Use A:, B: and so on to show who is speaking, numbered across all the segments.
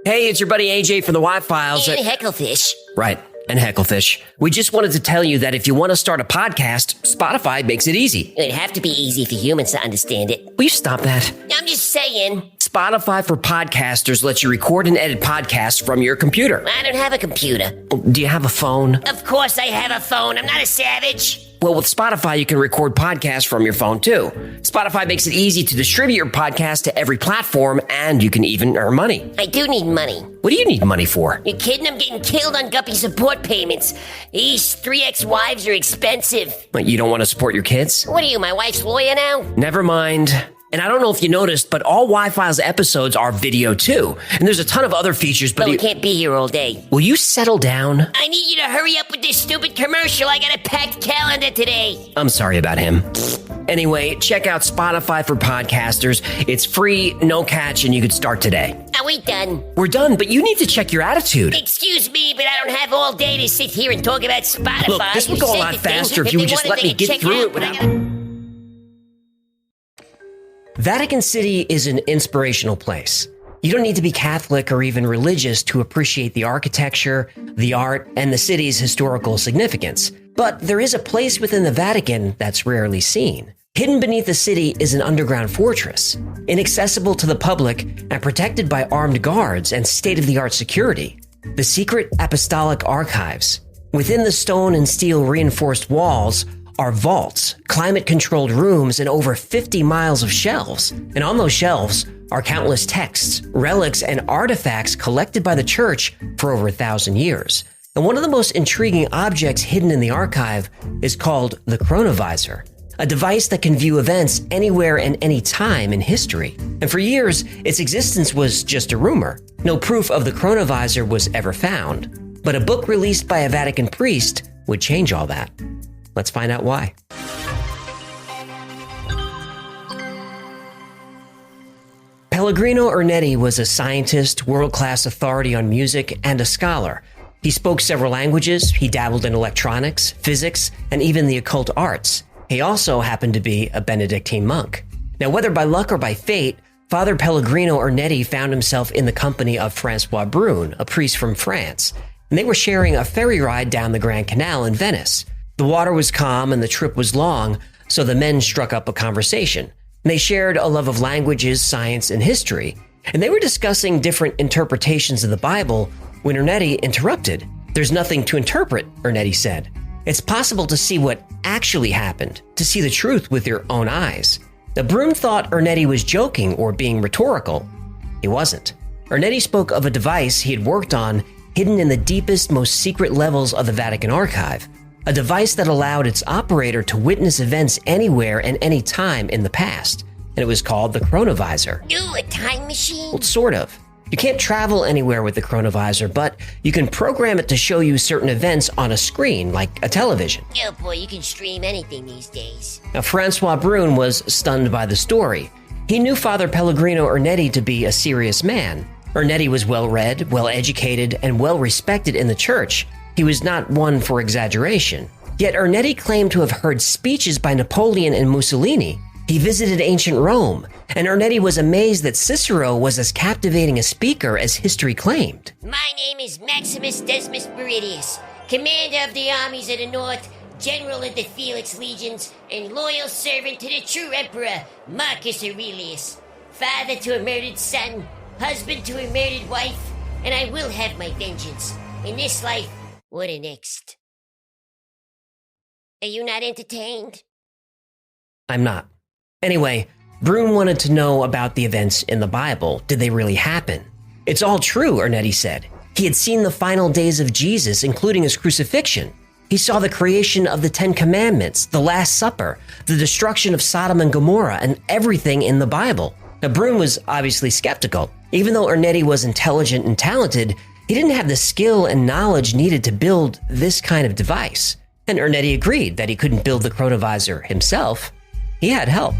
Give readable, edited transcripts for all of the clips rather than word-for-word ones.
A: Hey, it's your buddy AJ from the Y-Files.
B: And Hecklefish.
A: Right, and Hecklefish. We just wanted to tell you that if you want to start a podcast, Spotify makes it easy.
B: It'd have to be easy for humans to understand it.
A: Will you stop that?
B: I'm just saying.
A: Spotify for podcasters lets you record and edit podcasts from your computer.
B: I don't have a computer.
A: Do you have a phone?
B: Of course I have a phone. I'm not a savage.
A: Well, with Spotify, you can record podcasts from your phone, too. Spotify makes it easy to distribute your podcast to every platform, and you can even earn money.
B: I do need money.
A: What do you need money for?
B: You kidding? I'm getting killed on Guppy support payments. These 3 ex-wives are expensive.
A: What, you don't want to support your kids?
B: What are you, my wife's lawyer now?
A: Never mind. And I don't know if you noticed, but all Y-Files episodes are video, too. And there's a ton of other features, but
B: we can't be here all day.
A: Will you settle down?
B: I need you to hurry up with this stupid commercial. I got a packed calendar today.
A: I'm sorry about him. Anyway, check out Spotify for podcasters. It's free, no catch, and you could start today.
B: Are we done?
A: We're done, but you need to check your attitude.
B: Excuse me, but I don't have all day to sit here and talk about Spotify.
A: Look, this would go a lot faster if you would just let me get through it without... Vatican City is an inspirational place. You don't need to be Catholic or even religious to appreciate the architecture, the art, and the city's historical significance. But there is a place within the Vatican that's rarely seen. Hidden beneath the city is an underground fortress, inaccessible to the public and protected by armed guards and state-of-the-art security. The Secret Apostolic Archives. Within the stone and steel reinforced walls are vaults, climate-controlled rooms, and over 50 miles of shelves. And on those shelves are countless texts, relics, and artifacts collected by the church for over 1,000 years. And one of the most intriguing objects hidden in the archive is called the Chronovisor, a device that can view events anywhere and any time in history. And for years, its existence was just a rumor. No proof of the Chronovisor was ever found. But a book released by a Vatican priest would change all that. Let's find out why. Pellegrino Ernetti was a scientist, world-class authority on music, and a scholar. He spoke several languages, he dabbled in electronics, physics, and even the occult arts. He also happened to be a Benedictine monk. Now, whether by luck or by fate, Father Pellegrino Ernetti found himself in the company of Francois Brune, a priest from France, and they were sharing a ferry ride down the Grand Canal in Venice. The water was calm and the trip was long, so the men struck up a conversation. They shared a love of languages, science, and history, and they were discussing different interpretations of the Bible when Ernetti interrupted. "There's nothing to interpret," Ernetti said. "It's possible to see what actually happened, to see the truth with your own eyes." The Brune thought Ernetti was joking or being rhetorical. He wasn't. Ernetti spoke of a device he had worked on hidden in the deepest, most secret levels of the Vatican archive. A device that allowed its operator to witness events anywhere and any time in the past. And it was called the Chronovisor.
B: Ooh, a time machine?
A: Well, sort of. You can't travel anywhere with the Chronovisor, but you can program it to show you certain events on a screen, like a television.
B: Oh boy, you can stream anything these days.
A: Now, Francois Brune was stunned by the story. He knew Father Pellegrino Ernetti to be a serious man. Ernetti was well-read, well-educated, and well-respected in the church. He was not one for exaggeration. Yet Ernetti claimed to have heard speeches by Napoleon and Mussolini. He visited ancient Rome, and Ernetti was amazed that Cicero was as captivating a speaker as history claimed.
B: My name is Maximus Decimus Meridius, commander of the armies of the north, general of the Felix legions, and loyal servant to the true emperor, Marcus Aurelius. Father to a murdered son, husband to a murdered wife, and I will have my vengeance. In this life, or the next. Are you not entertained?
A: I'm not. Anyway, Brune wanted to know about the events in the Bible. Did they really happen? It's all true, Ernetti said. He had seen the final days of Jesus, including his crucifixion. He saw the creation of the 10 Commandments, the Last Supper, the destruction of Sodom and Gomorrah, and everything in the Bible. Now, Brune was obviously skeptical. Even though Ernetti was intelligent and talented, he didn't have the skill and knowledge needed to build this kind of device. And Ernetti agreed that he couldn't build the Chronovisor himself. He had help.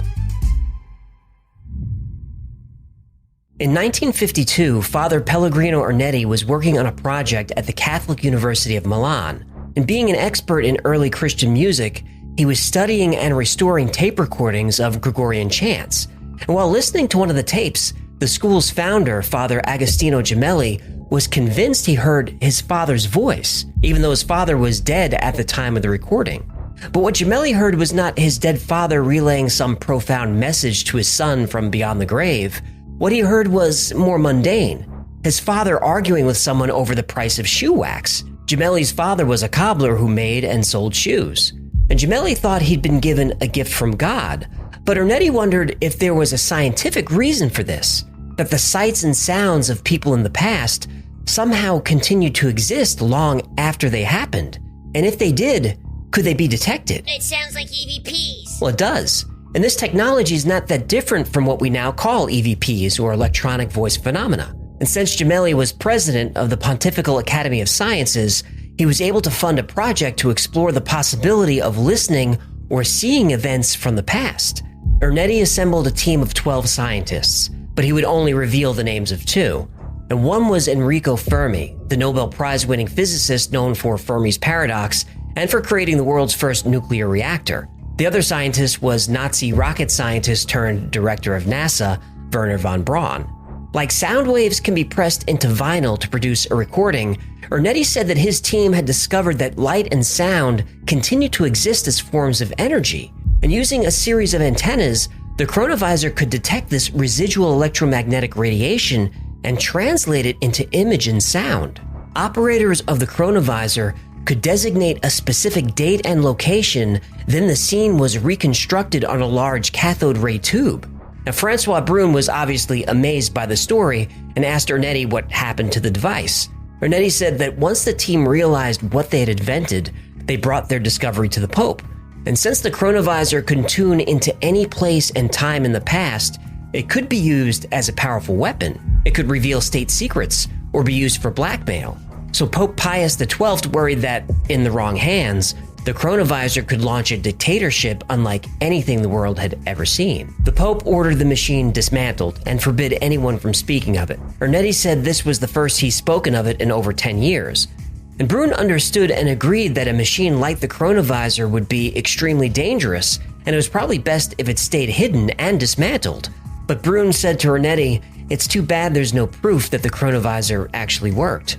A: In 1952, Father Pellegrino Ernetti was working on a project at the Catholic University of Milan. And being an expert in early Christian music, he was studying and restoring tape recordings of Gregorian chants. And while listening to one of the tapes, the The school's founder, Father Agostino Gemelli, was convinced he heard his father's voice, even though his father was dead at the time of the recording. But what Gemelli heard was not his dead father relaying some profound message to his son from beyond the grave. What he heard was more mundane. His father arguing with someone over the price of shoe wax. Gemelli's father was a cobbler who made and sold shoes. And Gemelli thought he'd been given a gift from God. But Ernetti wondered if there was a scientific reason for this, that the sights and sounds of people in the past somehow continued to exist long after they happened. And if they did, could they be detected?
B: It sounds like EVPs.
A: Well, it does. And this technology is not that different from what we now call EVPs, or electronic voice phenomena. And since Gemelli was president of the Pontifical Academy of Sciences, he was able to fund a project to explore the possibility of listening or seeing events from the past. Ernetti assembled a team of 12 scientists, but he would only reveal the names of 2. And one was Enrico Fermi, the Nobel Prize-winning physicist known for Fermi's paradox and for creating the world's first nuclear reactor. The other scientist was Nazi rocket scientist turned director of NASA, Wernher von Braun. Like sound waves can be pressed into vinyl to produce a recording, Ernetti said that his team had discovered that light and sound continue to exist as forms of energy. And using a series of antennas, the Chronovisor could detect this residual electromagnetic radiation and translate it into image and sound. Operators of the Chronovisor could designate a specific date and location, then the scene was reconstructed on a large cathode ray tube. Now, Francois Brune was obviously amazed by the story and asked Ernetti what happened to the device. Ernetti said that once the team realized what they had invented, they brought their discovery to the Pope. And since the Chronovisor could tune into any place and time in the past, it could be used as a powerful weapon. It could reveal state secrets or be used for blackmail. So Pope Pius XII worried that, in the wrong hands, the Chronovisor could launch a dictatorship unlike anything the world had ever seen. The Pope ordered the machine dismantled and forbid anyone from speaking of it. Ernetti said this was the first he's spoken of it in over 10 years. And Brune understood and agreed that a machine like the Chronovisor would be extremely dangerous, and it was probably best if it stayed hidden and dismantled. But Brune said to Ernetti, "It's too bad there's no proof that the Chronovisor actually worked."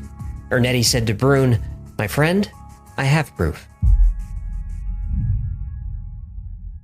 A: Ernetti said to Brune, "My friend, I have proof."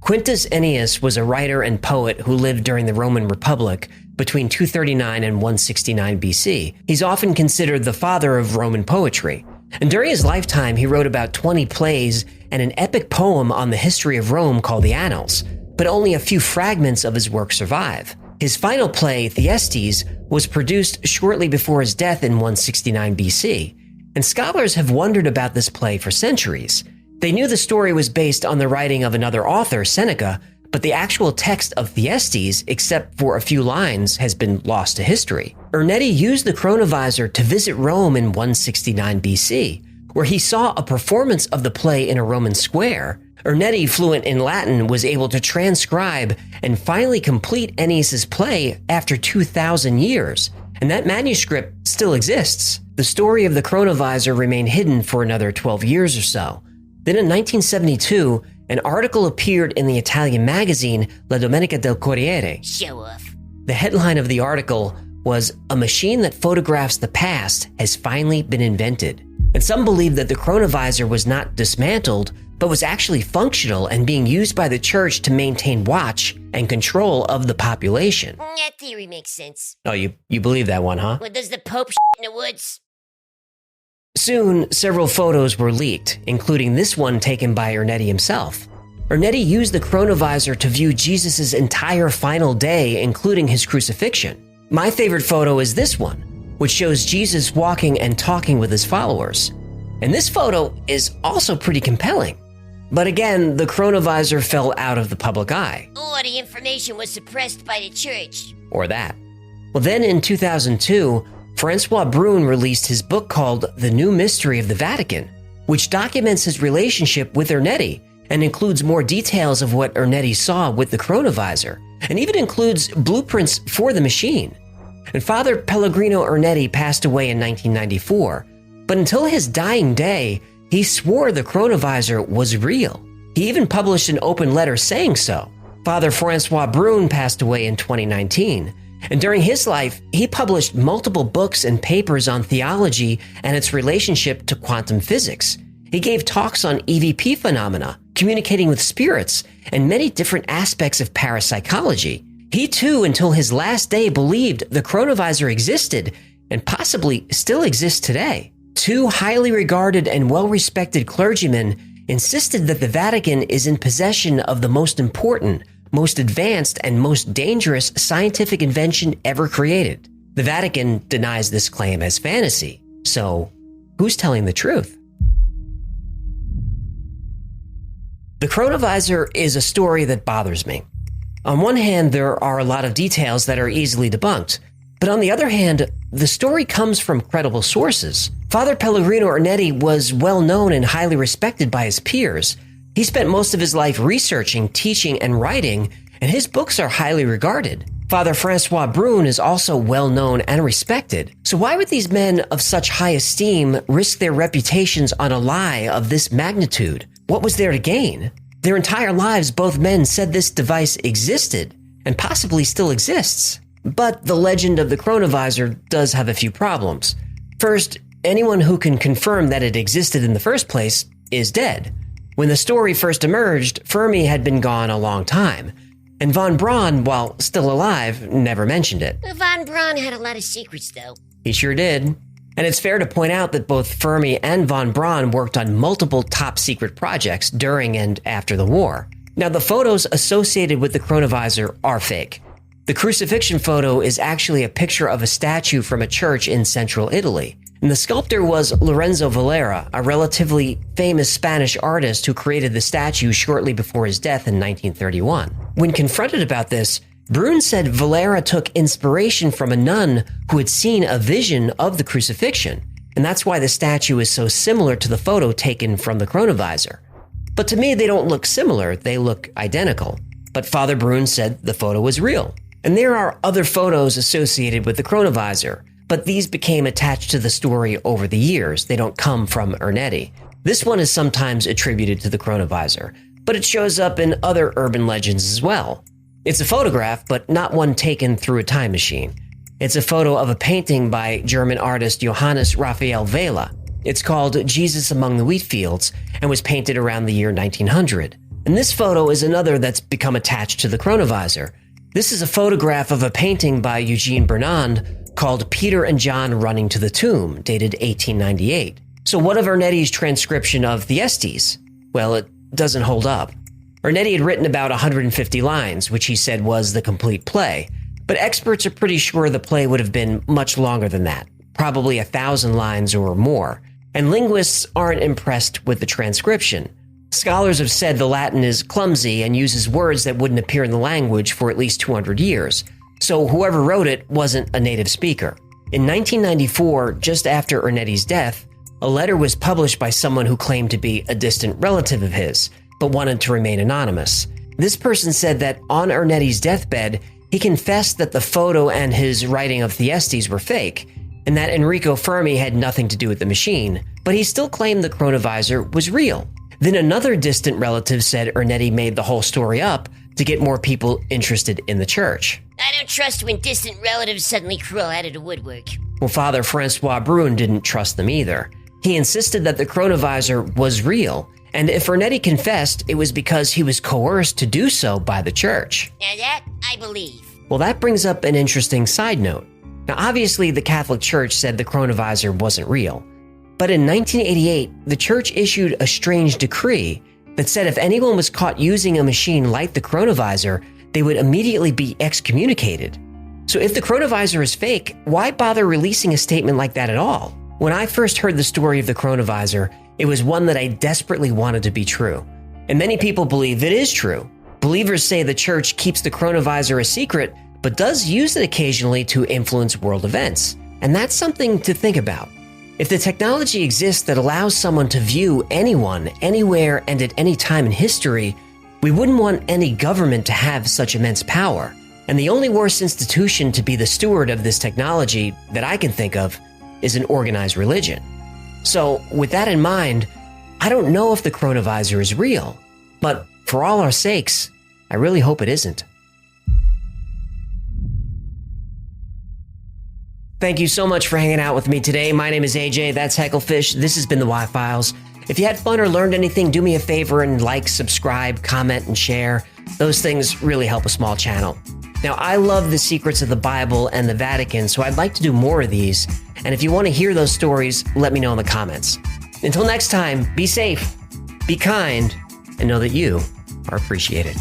A: Quintus Ennius was a writer and poet who lived during the Roman Republic between 239 and 169 BC. He's often considered the father of Roman poetry. And during his lifetime, he wrote about 20 plays and an epic poem on the history of Rome called the Annals, but only a few fragments of his work survive. His final play, Thyestes, was produced shortly before his death in 169 BC, and scholars have wondered about this play for centuries. They knew the story was based on the writing of another author, Seneca, but the actual text of Thyestes, except for a few lines, has been lost to history. Ernetti used the Chronovisor to visit Rome in 169 BC, where he saw a performance of the play in a Roman square. Ernetti, fluent in Latin, was able to transcribe and finally complete Ennius's play after 2,000 years, and that manuscript still exists. The story of the Chronovisor remained hidden for another 12 years or so. Then in 1972, an article appeared in the Italian magazine La Domenica del Corriere.
B: Show off.
A: The headline of the article was, "A machine that photographs the past has finally been invented." And some believe that the Chronovisor was not dismantled, but was actually functional and being used by the church to maintain watch and control of the population.
B: That theory makes sense.
A: Oh, you believe that one, huh?
B: Well, does the Pope in the woods?
A: Soon, several photos were leaked, including this one taken by Ernetti himself. Ernetti used the Chronovisor to view Jesus' entire final day, including his crucifixion. My favorite photo is this one, which shows Jesus walking and talking with his followers. And this photo is also pretty compelling. But again, the Chronovisor fell out of the public eye.
B: Or the information was suppressed by the church.
A: Or that. Well, then in 2002, Francois Brune released his book called The New Mystery of the Vatican, which documents his relationship with Ernetti and includes more details of what Ernetti saw with the Chronovisor, and even includes blueprints for the machine. And Father Pellegrino Ernetti passed away in 1994, but until his dying day, he swore the Chronovisor was real. He even published an open letter saying so. Father Francois Brune passed away in 2019, And during his life, he published multiple books and papers on theology and its relationship to quantum physics. He gave talks on EVP phenomena, communicating with spirits, and many different aspects of parapsychology. He too, until his last day, believed the Chronovisor existed and possibly still exists today. Two highly regarded and well-respected clergymen insisted that the Vatican is in possession of the most important, most advanced, and most dangerous scientific invention ever created. The Vatican denies this claim as fantasy. So, who's telling the truth? The Chronovisor is a story that bothers me. On one hand, there are a lot of details that are easily debunked. But on the other hand, the story comes from credible sources. Father Pellegrino Ernetti was well known and highly respected by his peers. He spent most of his life researching, teaching, and writing, and his books are highly regarded. Father Francois Brune is also well known and respected. So why would these men of such high esteem risk their reputations on a lie of this magnitude? What was there to gain? Their entire lives, both men said this device existed, and possibly still exists. But the legend of the Chronovisor does have a few problems. First, anyone who can confirm that it existed in the first place is dead. When the story first emerged, Fermi had been gone a long time, and von Braun, while still alive, never mentioned it.
B: Von Braun had a lot of secrets, though.
A: He sure did. And it's fair to point out that both Fermi and von Braun worked on multiple top-secret projects during and after the war. Now, the photos associated with the Chronovisor are fake. The crucifixion photo is actually a picture of a statue from a church in central Italy. And the sculptor was Lorenzo Valera, a relatively famous Spanish artist who created the statue shortly before his death in 1931. When confronted about this, Brune said Valera took inspiration from a nun who had seen a vision of the crucifixion, and that's why the statue is so similar to the photo taken from the Chronovisor. But to me, they don't look similar, they look identical. But Father Brune said the photo was real. And there are other photos associated with the Chronovisor, but these became attached to the story over the years. They don't come from Ernetti. This one is sometimes attributed to the Chronovisor, but it shows up in other urban legends as well. It's a photograph, but not one taken through a time machine. It's a photo of a painting by German artist Johannes Raphael Vela. It's called Jesus Among the Wheat Fields and was painted around the year 1900. And this photo is another that's become attached to the Chronovisor. This is a photograph of a painting by Eugene Bernand called Peter and John Running to the Tomb, dated 1898. So what of Ernetti's transcription of Thyestes? Well, it doesn't hold up. Ernetti had written about 150 lines, which he said was the complete play, but experts are pretty sure the play would have been much longer than that, probably 1,000 lines or more, and linguists aren't impressed with the transcription. Scholars have said the Latin is clumsy and uses words that wouldn't appear in the language for at least 200 years, so whoever wrote it wasn't a native speaker. In 1994, just after Ernetti's death, a letter was published by someone who claimed to be a distant relative of his, but wanted to remain anonymous. This person said that on Ernetti's deathbed, he confessed that the photo and his writing of Thyestes were fake, and that Enrico Fermi had nothing to do with the machine, but he still claimed the Chronovisor was real. Then another distant relative said Ernetti made the whole story up to get more people interested in the church.
B: I don't trust when distant relatives suddenly crawl out of the woodwork.
A: Well, Father Francois Brune didn't trust them either. He insisted that the Chronovisor was real, and if Ernetti confessed, it was because he was coerced to do so by the church.
B: Now that, I believe.
A: Well, that brings up an interesting side note. Now, obviously, the Catholic Church said the Chronovisor wasn't real. But in 1988, the church issued a strange decree that said if anyone was caught using a machine like the Chronovisor, they would immediately be excommunicated. So if the Chronovisor is fake, why bother releasing a statement like that at all? When I first heard the story of the Chronovisor, it was one that I desperately wanted to be true. And many people believe it is true. Believers say the church keeps the Chronovisor a secret, but does use it occasionally to influence world events. And that's something to think about. If the technology exists that allows someone to view anyone, anywhere, and at any time in history, we wouldn't want any government to have such immense power. And the only worse institution to be the steward of this technology that I can think of is an organized religion. So, with that in mind, I don't know if the Chronovisor is real, but for all our sakes, I really hope it isn't. Thank you so much for hanging out with me today. My name is AJ, that's Hecklefish. This has been the Y-Files. If you had fun or learned anything, do me a favor and like, subscribe, comment, and share. Those things really help a small channel. Now, I love the secrets of the Bible and the Vatican, so I'd like to do more of these. And if you want to hear those stories, let me know in the comments. Until next time, be safe, be kind, and know that you are appreciated.